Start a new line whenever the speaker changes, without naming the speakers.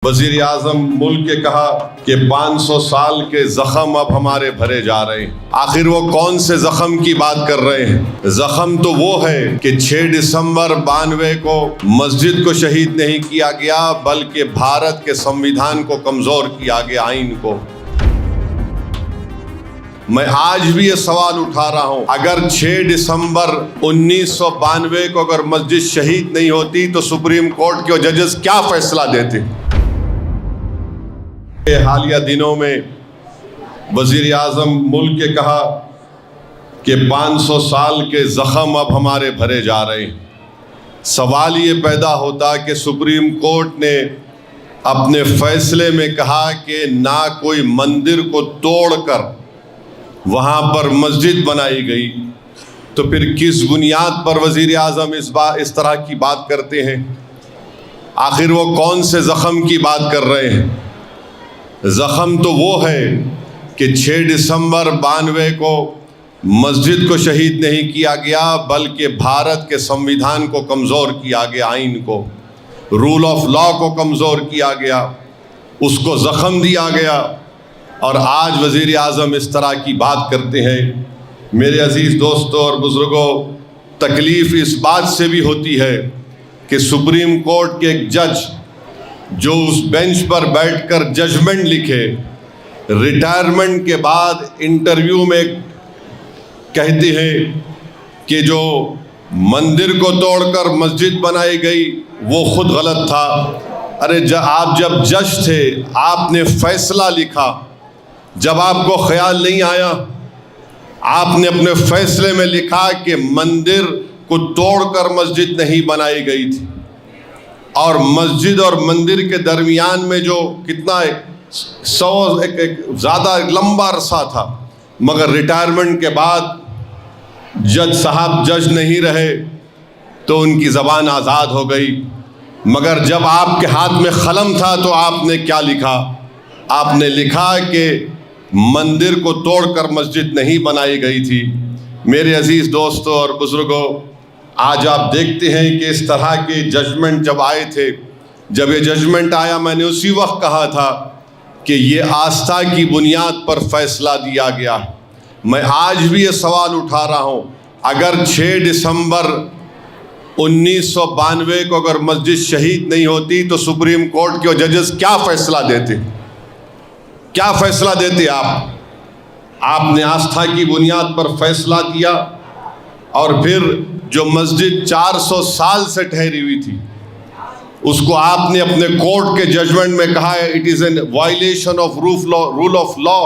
وزیر اعظم ملک کے کہا کہ 500 سال کے زخم اب ہمارے بھرے جا رہے ہیں۔ آخر وہ کون سے زخم کی بات کر رہے ہیں؟ زخم تو وہ ہے کہ 6 دسمبر 92 کو مسجد کو شہید نہیں کیا گیا بلکہ بھارت کے سنویدھان کو کمزور کیا گیا، آئین کو۔ میں آج بھی یہ سوال اٹھا رہا ہوں، اگر 6 دسمبر 1992 کو اگر مسجد شہید نہیں ہوتی تو سپریم کورٹ کے ججز کیا فیصلہ دیتے؟ حالیہ دنوں میں وزیر اعظم ملک کے کہا کہ 500 سال کے زخم اب ہمارے بھرے جا رہے ہیں۔ سوال یہ پیدا ہوتا کہ سپریم کورٹ نے اپنے فیصلے میں کہا کہ نہ کوئی مندر کو توڑ کر وہاں پر مسجد بنائی گئی، تو پھر کس بنیاد پر وزیر اعظم اس طرح کی بات کرتے ہیں؟ آخر وہ کون سے زخم کی بات کر رہے ہیں؟ زخم تو وہ ہے کہ 6 دسمبر 92 کو مسجد کو شہید نہیں کیا گیا بلکہ بھارت کے سنویدھان کو کمزور کیا گیا، آئین کو، رول آف لا کو کمزور کیا گیا، اس کو زخم دیا گیا، اور آج وزیر اعظم اس طرح کی بات کرتے ہیں۔ میرے عزیز دوستوں اور بزرگوں، تکلیف اس بات سے بھی ہوتی ہے کہ سپریم کورٹ کے ایک جج جو اس بینچ پر بیٹھ کر ججمنٹ لکھے، ریٹائرمنٹ کے بعد انٹرویو میں کہتے ہیں کہ جو مندر کو توڑ کر مسجد بنائی گئی وہ خود غلط تھا۔ ارے آپ جب جج تھے، آپ نے فیصلہ لکھا، جب آپ کو خیال نہیں آیا، آپ نے اپنے فیصلے میں لکھا کہ مندر کو توڑ کر مسجد نہیں بنائی گئی تھی، اور مسجد اور مندر کے درمیان میں جو کتنا ایک زیادہ لمبا عرصہ تھا، مگر ریٹائرمنٹ کے بعد جج صاحب جج نہیں رہے تو ان کی زبان آزاد ہو گئی۔ مگر جب آپ کے ہاتھ میں قلم تھا تو آپ نے کیا لکھا؟ آپ نے لکھا کہ مندر کو توڑ کر مسجد نہیں بنائی گئی تھی۔ میرے عزیز دوستوں اور بزرگوں، آج آپ دیکھتے ہیں کہ اس طرح کے ججمنٹ جب آئے تھے، جب یہ ججمنٹ آیا، میں نے اسی وقت کہا تھا کہ یہ آستھا کی بنیاد پر فیصلہ دیا گیا۔ میں آج بھی یہ سوال اٹھا رہا ہوں، اگر 6 دسمبر 1992 کو اگر مسجد شہید نہیں ہوتی تو سپریم کورٹ کے ججز کیا فیصلہ دیتے؟ کیا فیصلہ دیتے آپ نے آستھا کی بنیاد پر فیصلہ دیا، اور پھر جو مسجد 400 سال سے ٹھہری ہوئی تھی اس کو آپ نے اپنے کورٹ کے ججمنٹ میں کہا ہے it is an violation of rule of law.